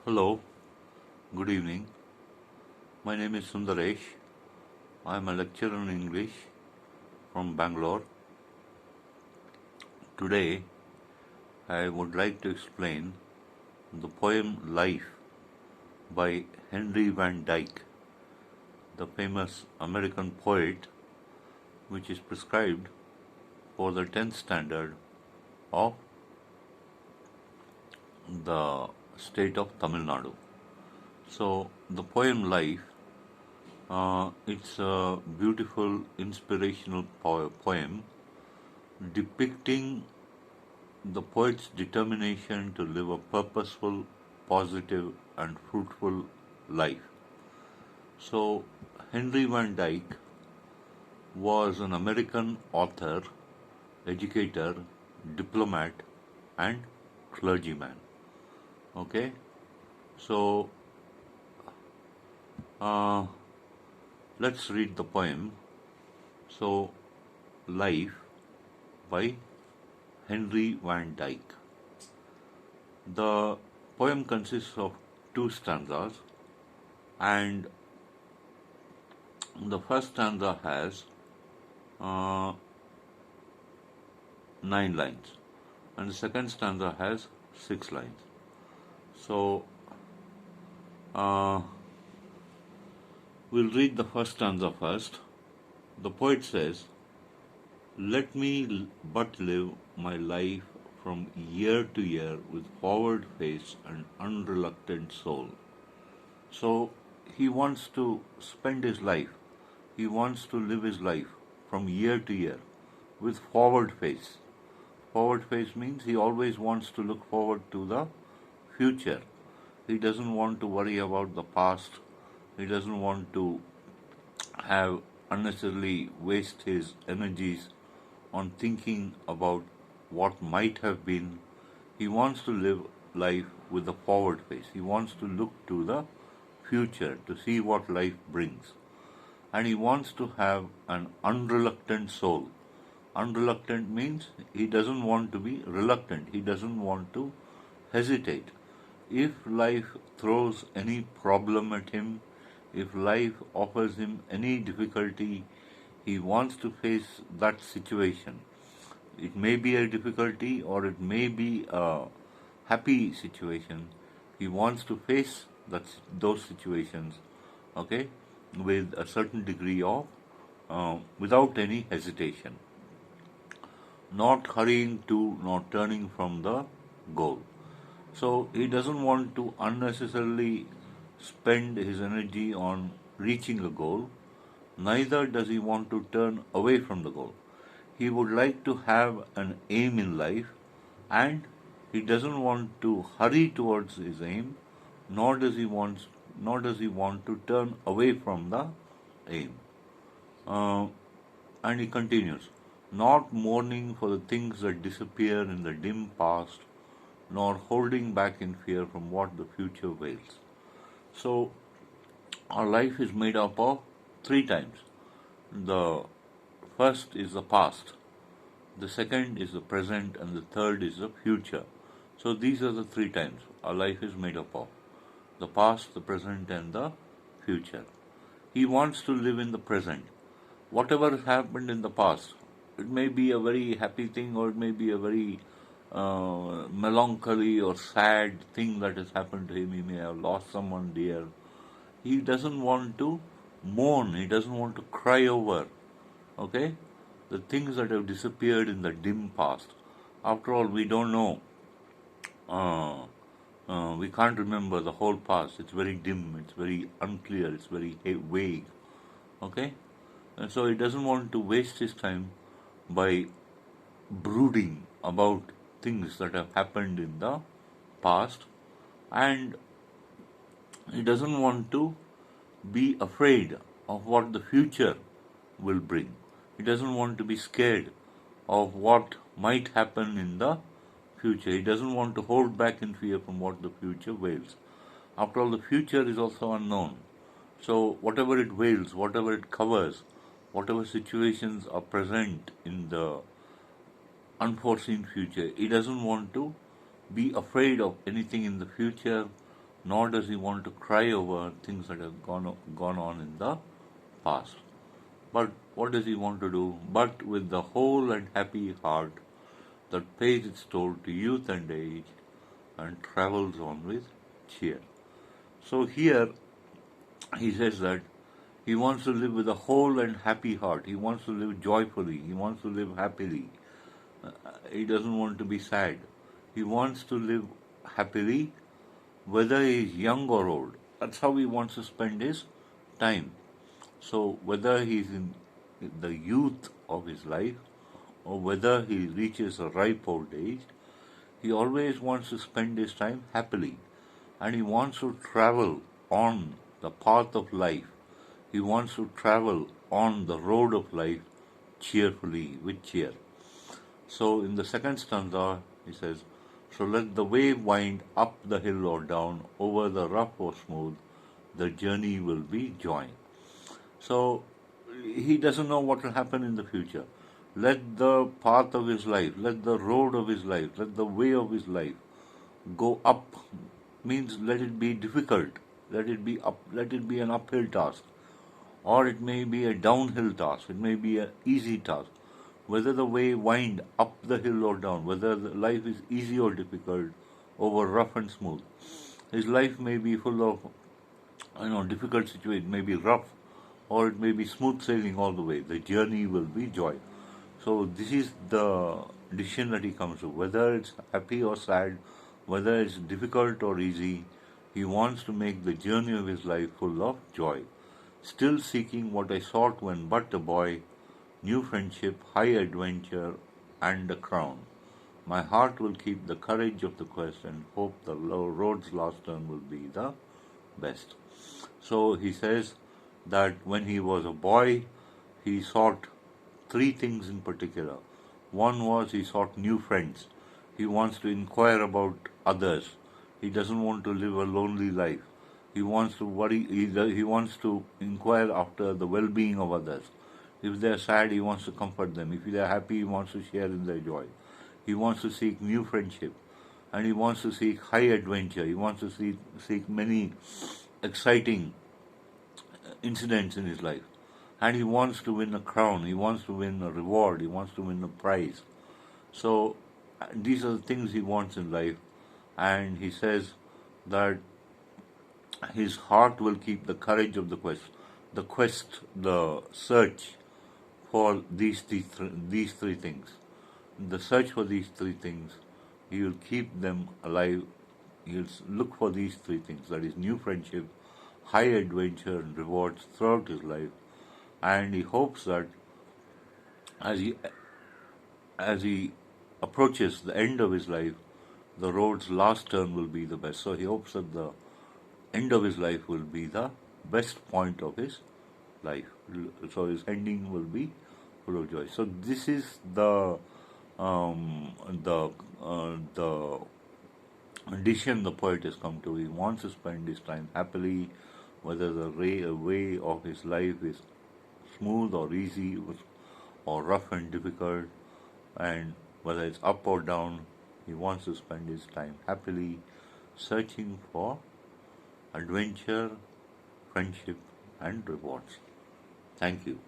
Hello, good evening. My name is Sundaresh. I am a lecturer in English from Bangalore. Today, I would like to explain the poem Life by Henry Van Dyke, the famous American poet, which is prescribed for the 10th standard of the state of Tamil Nadu. So, the poem Life, it's a beautiful, inspirational poem depicting the poet's determination to live a purposeful, positive, and fruitful life. So, Henry Van Dyke was an American author, educator, diplomat, and clergyman. Okay, so uh, let's read the poem. So, Life by Henry Van Dyke. The poem consists of two stanzas, and the first stanza has 9 lines, and the second stanza has 6 lines. So, we'll read the first stanza first. The poet says, "Let me but live my life from year to year with forward face and unreluctant soul." So he wants to spend his life, he wants to live his life from year to year with forward face. Forward face means he always wants to look forward to the future. He doesn't want to worry about the past. He doesn't want to have unnecessarily waste his energies on thinking about what might have been. He wants to live life with a forward face. He wants to look to the future to see what life brings. And he wants to have an unreluctant soul. Unreluctant means he doesn't want to be reluctant. He doesn't want to hesitate. If life throws any problem at him, if life offers him any difficulty, he wants to face that situation. It may be a difficulty or it may be a happy situation. He wants to face those situations, okay, with a certain degree of, without any hesitation, not hurrying to, not turning from the goal. So he doesn't want to unnecessarily spend his energy on reaching a goal, neither does he want to turn away from the goal. He would like to have an aim in life, and he doesn't want to hurry towards his aim, nor does he want to turn away from the aim. Uh, and he continues, not mourning for the things that disappear in the dim past, nor holding back in fear from what the future wails. So, our life is made up of 3 times. The first is the past, the second is the present, and the third is the future. So, these are the 3 times our life is made up of: the past, the present, and the future. He wants to live in the present. Whatever has happened in the past, it may be a very happy thing or it may be a very melancholy or sad thing that has happened to him. He may have lost someone dear. He doesn't want to mourn, he doesn't want to cry over, okay, the things that have disappeared in the dim past. After all, we don't know. We can't remember the whole past. It's very dim, it's very unclear, it's very vague, okay? And so he doesn't want to waste his time by brooding about things that have happened in the past, and he doesn't want to be afraid of what the future will bring. He doesn't want to be scared of what might happen in the future. He doesn't want to hold back in fear from what the future wails. After all, the future is also unknown. So whatever it wails, whatever it covers, whatever situations are present in the unforeseen future, he doesn't want to be afraid of anything in the future nor does he want to cry over things that have gone on in the past. But what does he want to do? But with the whole and happy heart that pays its toll to youth and age and travels on with cheer. So here he says that he wants to live with a whole and happy heart. He wants to live joyfully. He wants to live happily. He doesn't want to be sad. He wants to live happily, whether he is young or old. That's how he wants to spend his time. So whether he's in the youth of his life or whether he reaches a ripe old age, he always wants to spend his time happily, and he wants to travel on the path of life. He wants to travel on the road of life cheerfully, with cheer. So in the second stanza, he says, so let the way wind up the hill or down, over the rough or smooth, the journey will be joy. So he doesn't know what will happen in the future. Let the path of his life, let the road of his life, let the way of his life go up. Means let it be difficult, let it be up, let it be an uphill task, or it may be a downhill task, it may be an easy task. Whether the way wind up the hill or down, whether the life is easy or difficult, over rough and smooth. His life may be full of difficult situation, may be rough, or it may be smooth sailing all the way. The journey will be joy. So this is the decision that he comes to. Whether it's happy or sad, whether it's difficult or easy, he wants to make the journey of his life full of joy. Still seeking what I sought when but a boy, new friendship, high adventure, and a crown. My heart will keep the courage of the quest and hope the road's last turn will be the best. So he says that when he was a boy, he sought three things in particular. One was he sought new friends. He wants to inquire about others. He doesn't want to live a lonely life. He wants to worry. He wants to inquire after the well-being of others. If they are sad, he wants to comfort them. If they are happy, he wants to share in their joy. He wants to seek new friendship, and he wants to seek high adventure. He wants to seek many exciting incidents in his life. And he wants to win a crown, he wants to win a reward, he wants to win a prize. So these are the things he wants in life, and he says that his heart will keep the courage of the quest, the search for these three things. The search for these three things, he will keep them alive. He'll look for these three things, that is new friendship, high adventure and rewards throughout his life. And he hopes that as he approaches the end of his life, the road's last turn will be the best. So he hopes that the end of his life will be the best point of his life. So his ending will be full of joy. So this is the decision the poet has come to. He wants to spend his time happily, whether the way of his life is smooth or easy or rough and difficult, and whether it's up or down, he wants to spend his time happily searching for adventure, friendship, and rewards. Thank you.